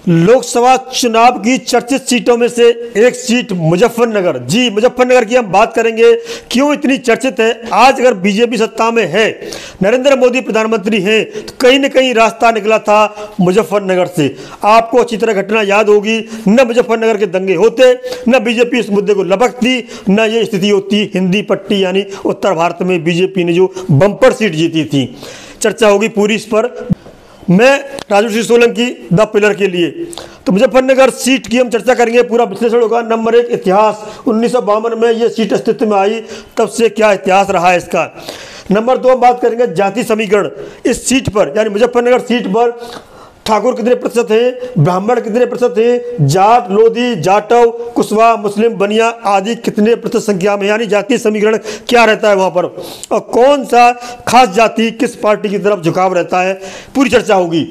लोकसभा चुनाव की चर्चित सीटों में से एक सीट मुजफ्फरनगर। जी, मुजफ्फरनगर की हम बात करेंगे। क्यों इतनी चर्चित है? आज अगर बीजेपी सत्ता में है, नरेंद्र मोदी प्रधानमंत्री हैं, तो कहीं न कहीं रास्ता निकला था मुजफ्फरनगर से। आपको अच्छी तरह घटना याद होगी। न मुजफ्फरनगर के दंगे होते, न बीजेपी इस मुद्दे को लपकती, न ये स्थिति होती हिंदी पट्टी यानी उत्तर भारत में बीजेपी ने जो बम्पर सीट जीती थी। चर्चा होगी पूरी इस पर। मैं राजू श्री सोलंकी, द पिलर के लिए। तो मुजफ्फरनगर सीट की हम चर्चा करेंगे, पूरा विश्लेषण होगा। नंबर एक, इतिहास। 1952 में ये सीट अस्तित्व में आई, तब से क्या इतिहास रहा है इसका। नंबर दो, हम बात करेंगे जाति समीकरण। इस सीट पर यानी मुजफ्फरनगर सीट पर ठाकुर कितने प्रतिशत हैं, ब्राह्मण कितने प्रतिशत हैं, जाट, लोधी, जाटव, कुशवाहा, मुस्लिम, बनिया आदि कितने प्रतिशत संख्या में, यानी जातीय समीकरण क्या रहता है वहां पर, और कौन सा खास जाति किस पार्टी की तरफ झुकाव रहता है, पूरी चर्चा होगी।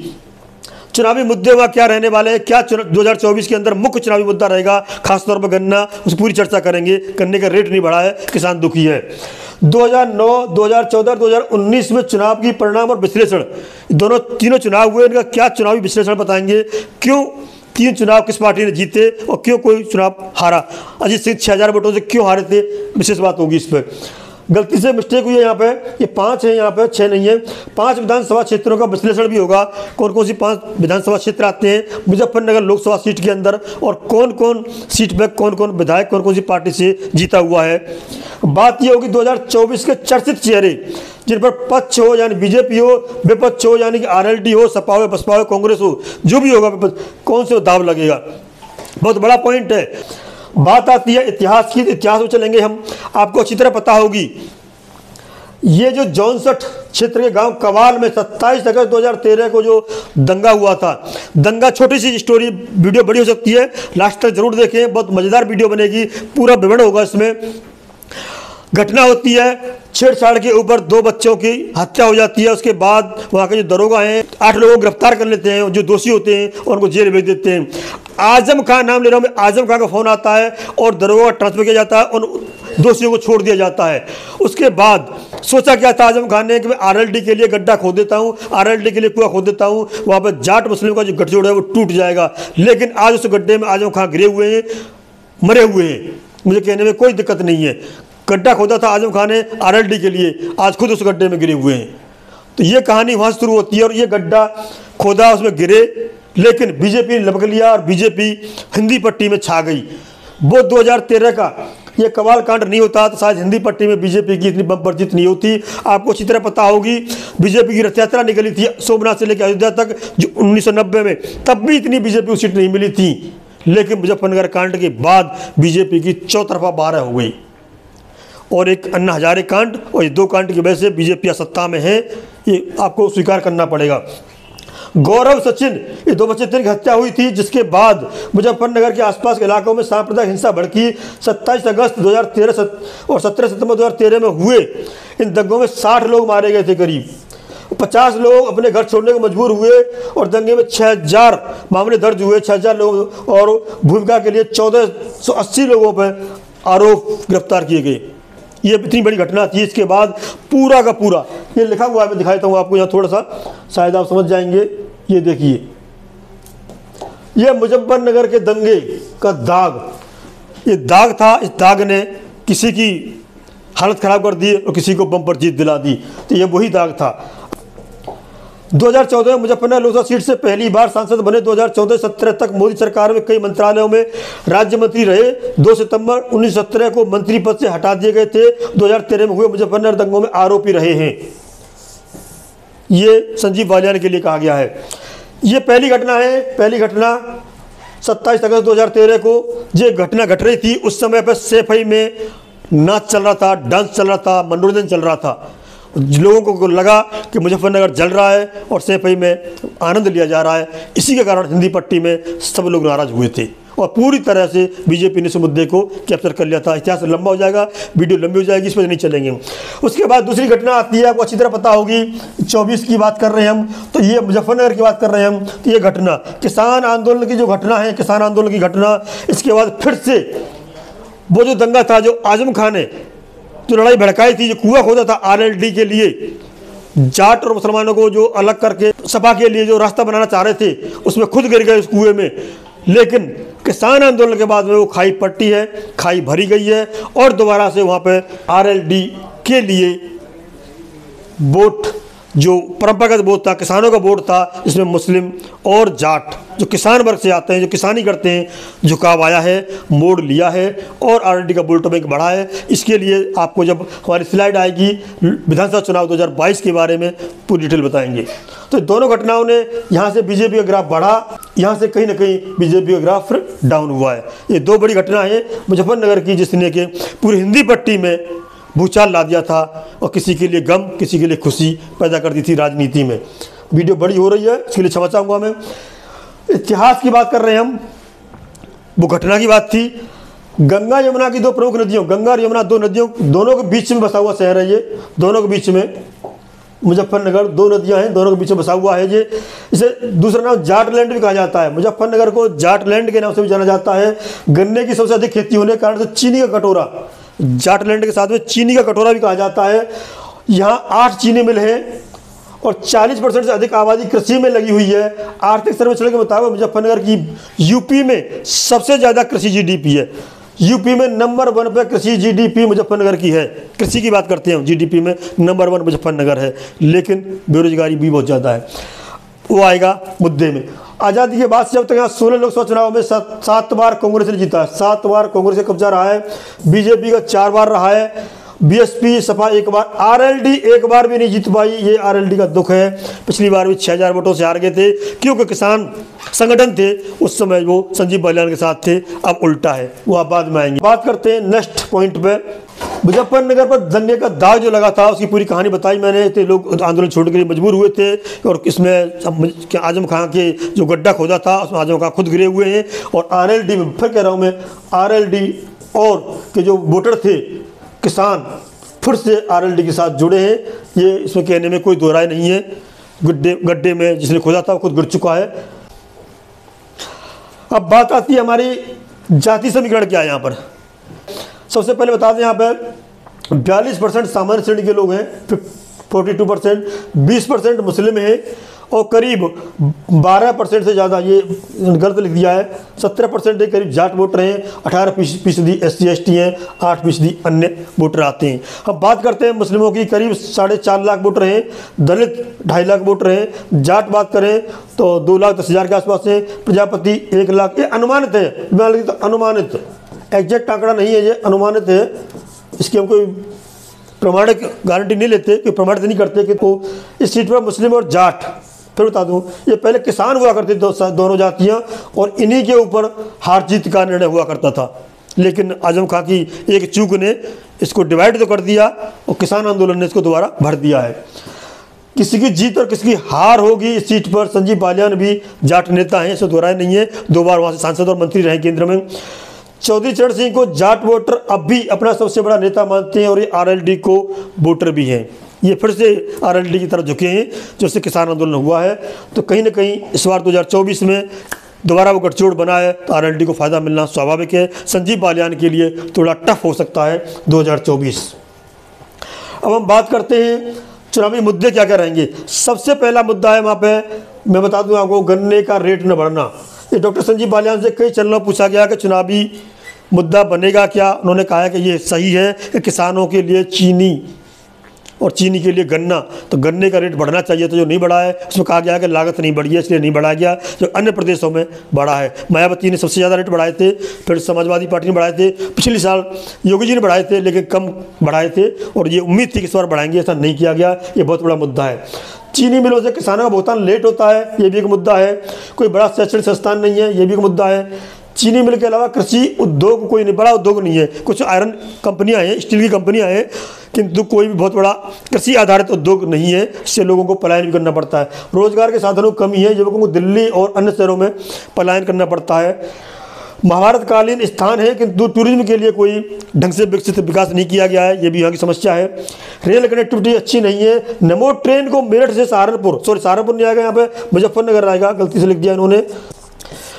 चुनावी मुद्दे वह क्या रहने वाले हैं, क्या 2024 के अंदर मुख्य चुनावी मुद्दा रहेगा, खासतौर पर गन्ना, उस पूरी चर्चा करेंगे। गन्ने का रेट नहीं बढ़ा है, किसान दुखी है। 2009, 2014, 2019 में चुनाव की परिणाम और विश्लेषण, तीनों चुनाव हुए, इनका क्या चुनावी विश्लेषण बताएंगे। क्यों तीन चुनाव किस पार्टी ने जीते और क्यों कोई चुनाव हारा। अजीत सिंह 6000 वोटों से क्यों हारे थे, विशेष बात होगी इस पर। गलती से मिस्टेक हुई है यहाँ पे, ये 5 है, यहाँ पे 6 नहीं है। 5 विधानसभा क्षेत्रों का विश्लेषण भी होगा। कौन कौन सी 5 विधानसभा क्षेत्र आते हैं मुजफ्फरनगर लोकसभा सीट के अंदर, और कौन कौन सीट पे कौन कौन विधायक कौन कौन सी पार्टी से जीता हुआ है। बात ये होगी 2024 के चर्चित चेहरे, जिन पर पक्ष हो यानी बीजेपी हो, विपक्ष हो यानी कि आरएलडी हो, सपा हो, बसपा हो, कांग्रेस हो, जो भी होगा कौन से दाव लगेगा, बहुत बड़ा पॉइंट है। बात आती है इतिहास की, इतिहास में चलेंगे हम। आपको अच्छी तरह पता होगी, ये जो 64 क्षेत्र के गांव कवाल में 27 अगस्त 2013 को जो दंगा हुआ था, दंगा, छोटी सी स्टोरी, वीडियो बड़ी हो सकती है, लास्ट तक जरूर देखें, बहुत मजेदार वीडियो बनेगी, पूरा विवरण होगा इसमें। घटना होती है, छेड़छाड़ के ऊपर 2 बच्चों की हत्या हो जाती है। उसके बाद वहाँ के जो दरोगा हैं 8 लोगों को गिरफ्तार कर लेते हैं, जो दोषी होते हैं, और उनको जेल भेज देते हैं। आजम खान, नाम ले रहा हूँ मैं, आजम खान का फोन आता है और दरोगा ट्रांसफर किया जाता है और दोषियों को छोड़ दिया जाता है। उसके बाद सोचा क्या था आजम खान ने कि मैं आरएलडी के लिए गड्ढा खोद देता हूँ, आरएलडी के लिए कुआं खोद देता हूँ, वहाँ पर जाट मुस्लिम का जो गठजोड़ है वो टूट जाएगा। लेकिन आज उस गड्ढे में आजम खान गिरे हुए हैं, मरे हुए हैं। मुझे कहने में कोई दिक्कत नहीं है, गड्ढा खोदा था आजम खान ने आरएलडी के लिए, आज खुद उस गड्ढे में गिरे हुए हैं। तो ये कहानी वहाँ शुरू होती है, और ये गड्ढा खोदा, उसमें गिरे, लेकिन बीजेपी ने लपक लिया और बीजेपी हिंदी पट्टी में छा गई। वो 2013 का ये कवाल कांड नहीं होता तो शायद हिंदी पट्टी में बीजेपी की इतनी बम्पर जीत नहीं होती। आपको अच्छी तरह पता होगी, बीजेपी की रथ यात्रा निकली थी सोमनाथ से लेकर अयोध्या तक, जो 1990 में, तब भी इतनी बीजेपी को सीट नहीं मिली थी। लेकिन मुजफ्फरनगर कांड के बाद बीजेपी की चौतरफा 12 हो गई, और एक अन्ना हजारे कांड, और ये 2 कांड की वजह से बीजेपी सत्ता में है, ये आपको स्वीकार करना पड़ेगा। गौरव सचिन, ये 2 बच्चे की हत्या हुई थी, जिसके बाद मुजफ्फरनगर के आसपास के इलाकों में सांप्रदायिक हिंसा भड़की। 27 अगस्त 2013 और 17 सितंबर 2013 में हुए इन दंगों में 60 लोग मारे गए थे, करीब 50 लोग अपने घर छोड़ने को मजबूर हुए, और दंगे में 6000 मामले दर्ज हुए, 6000 लोग, और भूमिका के लिए 1480 लोगों पर आरोप गिरफ्तार किए गए। ये इतनी बड़ी घटना थी। इसके बाद पूरा का पूरा ये लिखा हुआ है, मैं दिखाता हूँ आपको यहाँ थोड़ा सा, शायद आप समझ जाएंगे। ये देखिए, ये मुजफ्फरनगर के दंगे का दाग, ये दाग था। इस दाग ने किसी की हालत खराब कर दी और किसी को बम्पर जीत दिला दी, तो ये वही दाग था। 2014 में मुजफ्फरनगर लोकसभा सीट से पहली बार सांसद बने। 2014-17 तक मोदी सरकार में कई मंत्रालयों में राज्य मंत्री रहे। 2 सितंबर 1917 को मंत्री पद से हटा दिए गए थे। 2013 में हुए मुजफ्फरनगर दंगों में आरोपी रहे हैं। ये संजीव बालियान के लिए कहा गया है। ये पहली घटना है। पहली घटना 27 अगस्त 2013 को ये घटना घट रही थी। उस समय पर सैफई में नाच चल रहा था, डांस चल रहा था, मनोरंजन चल रहा था। लोगों को लगा कि मुजफ्फरनगर जल रहा है और सैफई में आनंद लिया जा रहा है। इसी के कारण हिंदी पट्टी में सब लोग नाराज हुए थे, और पूरी तरह से बीजेपी ने इस मुद्दे को कैप्चर कर लिया था। इतिहास लंबा हो जाएगा, वीडियो लंबी हो जाएगी, इस पर नहीं चलेंगे। उसके बाद दूसरी घटना आती है, आपको अच्छी तरह पता होगी, 24 की बात कर रहे हैं हम, तो ये मुजफ्फरनगर की बात कर रहे हैं हम। तो ये घटना किसान आंदोलन की जो घटना है, किसान आंदोलन की घटना, इसके बाद फिर से वो जो दंगा था, जो आजम खान ने जो लड़ाई भड़काई थी, जो कुआं खोदा था आरएलडी के लिए, जाट और मुसलमानों को जो अलग करके सपा के लिए जो रास्ता बनाना चाह रहे थे उसमें खुद गिर गए उस कुएं में। लेकिन किसान आंदोलन के बाद में वो खाई पट्टी है, खाई भरी गई है और दोबारा से वहाँ पे आरएलडी के लिए वोट, जो परंपरागत वोट था, किसानों का वोट था, इसमें मुस्लिम और जाट जो किसान वर्ग से आते हैं, जो किसानी करते हैं, झुकाव आया है, मोड़ लिया है और आरएलडी का वोट बैंक बढ़ा है। इसके लिए आपको जब हमारी स्लाइड आएगी विधानसभा चुनाव 2022 के बारे में पूरी डिटेल बताएंगे। तो दोनों घटनाओं ने यहाँ से बीजेपी का ग्राफ बढ़ा, यहाँ से कहीं ना कहीं बीजेपी का ग्राफ डाउन हुआ है। ये दो बड़ी घटना है मुजफ्फरनगर की, जिसने कि पूरी हिंदी पट्टी में भूचाल ला दिया था और किसी के लिए गम, किसी के लिए खुशी पैदा कर दी थी राजनीति में। वीडियो बड़ी हो रही है, इसके लिए क्षमा चाहूँगा मैं। इतिहास की बात कर रहे हैं हम, वो घटना की बात थी। गंगा यमुना की दो प्रमुख नदियों, गंगा और यमुना दो नदियों, दोनों के बीच में बसा हुआ शहर है ये। दोनों के बीच में मुजफ्फरनगर, दो नदियां हैं, दोनों के बीच में बसा हुआ है ये। इसे दूसरा नाम जाटलैंड भी कहा जाता है। मुजफ्फरनगर को जाटलैंड के नाम से भी जाना जाता है। गन्ने की सबसे अधिक खेती होने के कारण से चीनी का कटोरा, जाटलैंड के साथ में चीनी का कटोरा भी कहा जाता है। यहाँ 8 चीनी मिल हैं और 40% से अधिक आबादी कृषि में लगी हुई है। आर्थिक सर्वेक्षण के मुताबिक मुजफ्फरनगर की यूपी में सबसे ज़्यादा कृषि जीडीपी है। यूपी में नंबर 1 पे कृषि जीडीपी मुजफ्फरनगर की है। कृषि की बात करते हैं, जीडीपी में नंबर 1 मुजफ्फरनगर है, लेकिन बेरोजगारी भी बहुत ज़्यादा है। वो आएगा मुद्दे में। आज़ादी के बाद से अब तक यहाँ 16 लोकसभा चुनाव में 7 बार कांग्रेस ने जीता है। 7 बार कांग्रेस का कब्जा रहा है। बीजेपी का 4 बार रहा है। बीएसपी, सपा 1 बार, आरएलडी 1 बार भी नहीं जीत पाई। ये आरएलडी का दुख है। पिछली बार भी 6000 वोटों से हार गए थे, क्योंकि किसान संगठन थे उस समय, वो संजीव बालियान के साथ थे। अब उल्टा है, वो आप बाद में आएंगे। बात करते हैं नेक्स्ट पॉइंट पे। मुजफ्फरनगर पर दंगे का दाग जो लगा था उसकी पूरी कहानी बताई मैंने। तो लोग आंदोलन छोड़ने के लिए मजबूर हुए थे और इसमें आजम खां के जो गड्ढा खोदा था उसमें आजम खां खुद गिरे हुए हैं। और आरएलडी में फिर कह रहा हूँ मैं, आरएलडी और के जो वोटर थे किसान फिर से आरएलडी के साथ जुड़े हैं। ये इसमें कहने में कोई दो राय नहीं है। गड्ढे में जिसने खोदा था वो खुद गिर चुका है। अब बात आती है हमारी जाति समीकरण क्या है। यहाँ पर सबसे पहले बता दें, यहाँ पे 42% सामान्य श्रेणी के लोग हैं, 42%, 20% मुस्लिम हैं और करीब 12% से ज़्यादा, ये गलत लिख दिया है, 17% के करीब जाट वोटर हैं, 18% SC/ST हैं, 8% अन्य वोटर आते हैं। अब बात करते हैं मुस्लिमों की, करीब 4.5 लाख वोटर हैं, दलित 2.5 लाख वोटर हैं, जाट बात करें तो 2,10,000 के आसपास हैं, प्रजापति 1 लाख। ये अनुमानित है, मैं तो अनुमानित, एग्जैक्ट आंकड़ा नहीं है, ये अनुमानित है। इसकी हम कोई प्रमाणिक गारंटी नहीं लेते, कि प्रमाणित नहीं करते कि तो इस सीट पर मुस्लिम और जाट। फिर बता दूं, ये पहले किसान हुआ करते दोनों जातियां और इन्हीं के ऊपर हार जीत का निर्णय हुआ करता था। लेकिन आजम खां की एक चूक ने इसको डिवाइड तो कर दिया और किसान आंदोलन ने इसको दोबारा भर दिया है। किसी की जीत और किसी की हार होगी इस सीट पर। संजीव बालियान भी जाट नेता हैं, इसमें दो राय नहीं है, 2 बार वहाँ से सांसद और मंत्री रहे केंद्र में। चौधरी चरण सिंह को जाट वोटर अब भी अपना सबसे बड़ा नेता मानते हैं और ये आरएलडी को वोटर भी हैं। ये फिर से आरएलडी की तरफ झुके हैं, जो से किसान आंदोलन हुआ है। तो कहीं ना कहीं इस बार 2024 में दोबारा वो गठजोड़ बना है तो आरएलडी को फ़ायदा मिलना स्वाभाविक है। संजीव बालियान के लिए थोड़ा टफ हो सकता है 2024। अब हम बात करते हैं चुनावी मुद्दे क्या क्या रहेंगे। सबसे पहला मुद्दा है वहाँ पे, मैं बता दूँ आपको, गन्ने का रेट न बढ़ना। ये डॉक्टर संजीव बालियान से कई चरणों पूछा गया कि चुनावी मुद्दा बनेगा क्या। उन्होंने कहा है कि ये सही है कि किसानों के लिए चीनी और चीनी के लिए गन्ना, तो गन्ने का रेट बढ़ना चाहिए, तो जो नहीं बढ़ा है उसमें कहा गया कि लागत नहीं बढ़ी है इसलिए नहीं बढ़ाया गया, जो अन्य प्रदेशों में बढ़ा है। मायावती ने सबसे ज़्यादा रेट बढ़ाए थे, फिर समाजवादी पार्टी ने बढ़ाए थे, पिछले साल योगी जी ने बढ़ाए थे लेकिन कम बढ़ाए थे और ये उम्मीद थी कि इस बार बढ़ाएंगे, ऐसा नहीं किया गया। ये बहुत बड़ा मुद्दा है। चीनी मिलों से किसानों का भुगतान लेट होता है, ये भी एक मुद्दा है। कोई बड़ा शैक्षणिक संस्थान नहीं है, ये भी एक मुद्दा है। चीनी मिल के अलावा कृषि उद्योग कोई नहीं, बड़ा उद्योग नहीं है। कुछ आयरन कंपनियां हैं, स्टील की कंपनियां हैं, किंतु कोई भी बहुत बड़ा कृषि आधारित उद्योग नहीं है। इससे लोगों को पलायन भी करना पड़ता है। रोजगार के साधनों की कमी है, युवकों को दिल्ली और अन्य शहरों में पलायन करना पड़ता है। महाभारतकालीन स्थान है किंतु टूरिज्म के लिए कोई ढंग से विकसित विकास नहीं किया गया है, ये भी यहाँ की समस्या है। रेल कनेक्टिविटी अच्छी नहीं है। नमो ट्रेन को मेरठ से सहारनपुर, सॉरी सहारनपुर नहीं आएगा, यहाँ पे मुजफ्फरनगर आएगा, गलती से लिख दिया इन्होंने।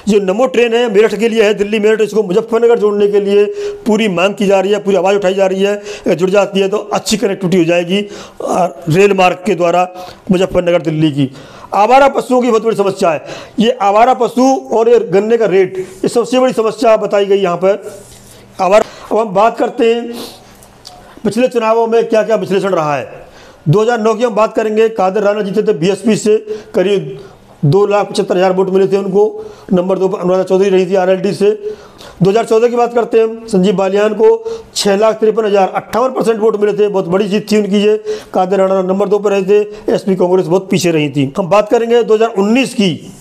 जो नमो ट्रेन है मेरठ के लिए है, दिल्ली मेरठ, इसको मुजफ्फरनगर जोड़ने के लिए पूरी मांग की जा रही है, पूरी आवाज़ उठाई जा रही है। अगर जुड़ जाती है तो अच्छी कनेक्टिविटी हो जाएगी रेल मार्ग के द्वारा मुजफ्फरनगर दिल्ली की। आवारा पशुओं की बहुत बड़ी समस्या है। ये आवारा पशु और ये गन्ने का रेट, ये सबसे बड़ी समस्या बताई गई यहाँ पर आवारा। अब हम बात करते हैं पिछले चुनावों में क्या क्या विश्लेषण रहा है। 2009 की हम बात करेंगे, कादिर राणा जीते थे बीएसपी से, करीब 2,75,000 वोट मिले थे उनको। नंबर 2 पर अनुराधा चौधरी रही थी आरएलडी से। 2014 की बात करते हैं हम, संजीव बालियान को 6,53,000 58% वोट मिले थे, बहुत बड़ी जीत थी उनकी ये। कादिर राणा नंबर 2 पर रहे थे, एसपी कांग्रेस बहुत पीछे रही थी। हम बात करेंगे 2019 की,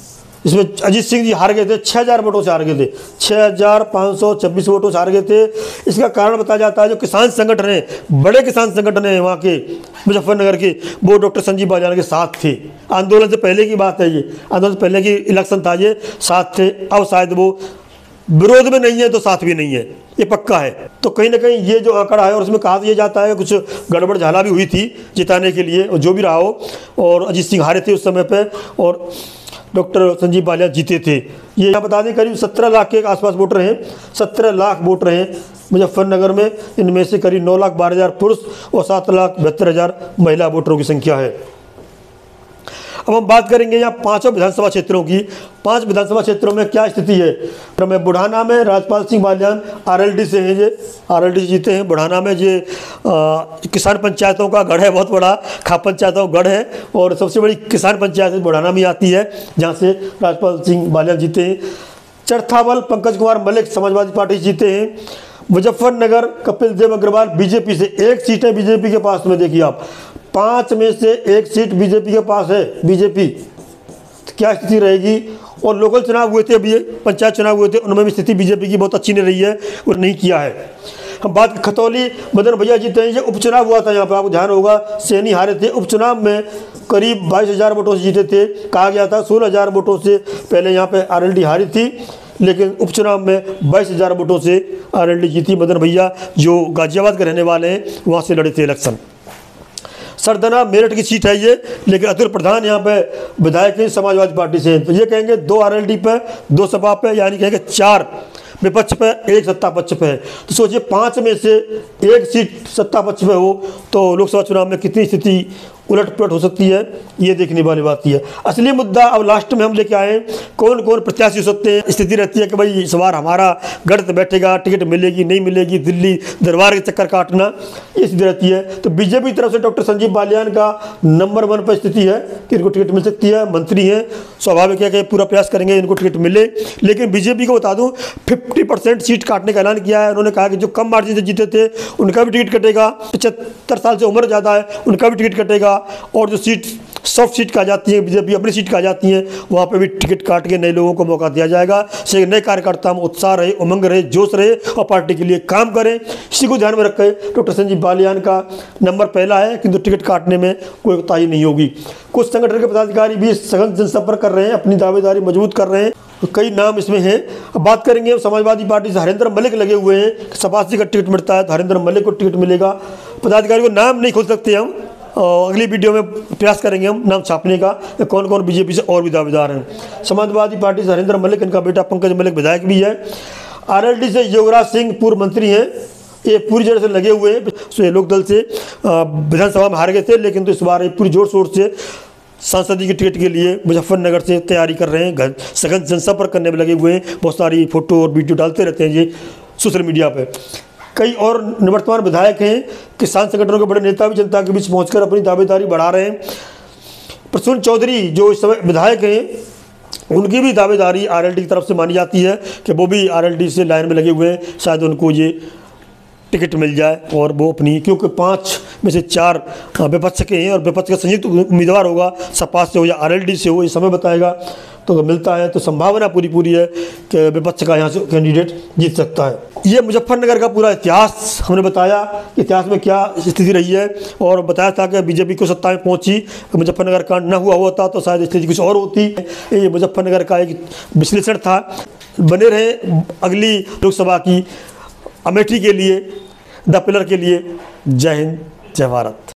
इसमें अजीत सिंह जी हार गए थे, 6,000 वोटों से हार गए थे, 6,526 वोटों से हार गए थे। इसका कारण बताया जाता है जो किसान संगठन है, बड़े किसान संगठन है वहाँ के मुजफ्फरनगर के, वो डॉक्टर संजीव बालियान के साथ थे। आंदोलन से पहले की बात है ये, आंदोलन से पहले की इलेक्शन था ये, साथ थे। अब शायद वो विरोध में नहीं है तो साथ भी नहीं है, ये पक्का है। तो कहीं ना कहीं ये जो आंकड़ा है, और उसमें कहा यह जाता है कुछ गड़बड़ झाला भी हुई थी जिताने के लिए, और जो भी रहा हो, और अजीत सिंह हारे थे उस समय पे और डॉक्टर संजीव बालियान जीते थे। ये यहाँ बता दें करीब 17 लाख के आसपास वोटर हैं, 17 लाख वोटर हैं मुजफ्फरनगर में। इनमें से करीब 9,12,000 पुरुष और 7,72,000 महिला वोटरों की संख्या है। अब हम बात करेंगे यहाँ 5 विधानसभा क्षेत्रों की। 5 विधानसभा क्षेत्रों में क्या स्थिति है। तो मैं बुढ़ाना में राजपाल सिंह बालियान आरएलडी से हैं, ये आरएलडी से जीते हैं। बुढ़ाना में ये किसान पंचायतों का गढ़ है, बहुत बड़ा खाप पंचायतों का गढ़ है, और सबसे बड़ी किसान पंचायत बुढ़ाना में आती है, जहाँ से राजपाल सिंह बालियान जीते हैं। चरथावल पंकज कुमार मलिक समाजवादी पार्टी जीते हैं। मुजफ्फरनगर कपिल देव अग्रवाल बीजेपी से, 1 सीट है बीजेपी के पास में। देखिए आप, 5 में से 1 सीट बीजेपी के पास है। बीजेपी क्या स्थिति रहेगी। और लोकल चुनाव हुए थे, अभी पंचायत चुनाव हुए थे, उनमें भी स्थिति बीजेपी की बहुत अच्छी नहीं रही है और नहीं किया है। हम बात खतौली मदन भैया जीते हैं, ये उपचुनाव हुआ था, यहाँ पर आपको ध्यान होगा, सैनी हारे थे। उपचुनाव में करीब 22,000 वोटों से जीते थे। कहा गया था 16,000 वोटों से पहले यहाँ पे आरएलडी हारी थी, लेकिन उपचुनाव में 22,000 वोटों से आरएलडी जीती। मदन भैया जो गाजियाबाद के रहने वाले हैं, वहाँ से लड़े थे इलेक्शन। सरदना मेरठ की सीट है ये, लेकिन अतुल प्रधान यहाँ पे विधायक हैं समाजवादी पार्टी से। तो ये कहेंगे 2 आरएलडी पे, 2 सपा पे, यानी कहेंगे 4 विपक्ष पे, 1 सत्ता पक्ष पे है। तो सोचिए 5 में से 1 सीट सत्ता पक्ष पे हो तो लोकसभा चुनाव में कितनी स्थिति उलट-पुलट हो सकती है, ये देखने वाली बात है। असली मुद्दा अब लास्ट में हम लेके आए, कौन कौन प्रत्याशी हो सकते हैं। स्थिति रहती है कि भाई इस बार हमारा गढ़ बैठेगा, टिकट मिलेगी नहीं मिलेगी, दिल्ली दरबार के चक्कर काटना, ये स्थिति रहती है। तो बीजेपी की तरफ से डॉक्टर संजीव बालियान का नंबर 1 पर स्थिति है कि इनको टिकट मिल सकती है। मंत्री हैं, स्वाभाविक है कि पूरा प्रयास करेंगे इनको टिकट मिले। लेकिन बीजेपी को बता दूँ 50% सीट काटने का ऐलान किया है। उन्होंने कहा कि जो कम मार्जिन से जीते थे उनका भी टिकट कटेगा, 75 साल से उम्र ज़्यादा है उनका भी टिकट कटेगा, और जो सीट सॉफ्ट सीट कहा जाती है, बीजेपी अपनी सीट कहा जाती है, वहाँ पे भी टिकट काट के नए लोगों को मौका दिया जाएगा। से नए कार्यकर्ता में उत्साह रहे, उमंग रहे, जोश रहे और पार्टी के लिए काम करें। इसी को ध्यान में रखें। डॉक्टर संजीव बालियान का नंबर पहला है, किंतु टिकट काटने में कोई कोताही नहीं होगी। कुछ संगठन के पदाधिकारी भी सघन जनसंपर्क कर रहे हैं, अपनी दावेदारी मजबूत कर रहे हैं। तो कई नाम इसमें हैं। अब बात करेंगे समाजवादी पार्टी से हरिंदर मलिक लगे हुए हैं, सपासी का टिकट मिलता है तो हरिंदर मलिक को टिकट मिलेगा। पदाधिकारी को नाम नहीं खोल सकते हम, अगली वीडियो में प्रयास करेंगे हम नाम छापने का, कौन कौन बीजेपी से और भी दावेदार हैं। समाजवादी पार्टी से हरिंदर मलिक, इनका बेटा पंकज मलिक विधायक भी है। आरएलडी से योगराज सिंह पूर्व मंत्री हैं, ये पूरी जगह से लगे हुए हैं। लोकदल से विधानसभा में हार गए थे, लेकिन तो इस बार पूरी जोर शोर से सांसदीय की टिकट के लिए मुजफ्फरनगर से तैयारी कर रहे हैं, सघन जनसंपर्क करने में लगे हुए हैं। बहुत सारी फोटो और वीडियो डालते रहते हैं ये सोशल मीडिया पे। कई और निवर्तमान विधायक हैं, किसान संगठनों के बड़े नेता भी जनता के बीच पहुंचकर अपनी दावेदारी बढ़ा रहे हैं। प्रसून चौधरी जो इस समय विधायक हैं, उनकी भी दावेदारी आरएलडी की तरफ से मानी जाती है कि वो भी आरएलडी से लाइन में लगे हुए हैं, शायद उनको ये टिकट मिल जाए और वो अपनी, क्योंकि 5 में से 4 विपक्ष के हैं और विपक्ष का संयुक्त उम्मीदवार होगा, सपा से हो या आरएलडी से हो, ये समय बताएगा। तो मिलता है तो संभावना पूरी है कि विपक्ष का यहाँ से कैंडिडेट जीत सकता है। ये मुजफ्फरनगर का पूरा इतिहास हमने बताया, इतिहास में क्या स्थिति रही है, और बताया था कि बीजेपी को सत्ता में पहुँची, मुजफ्फरनगर कांड न हुआ होता तो शायद स्थिति कुछ और होती। ये मुजफ्फरनगर का एक विश्लेषण था। बने रहे अगली लोकसभा की अमेठी के लिए, द पिलर के लिए। जय हिंद, जय भारत।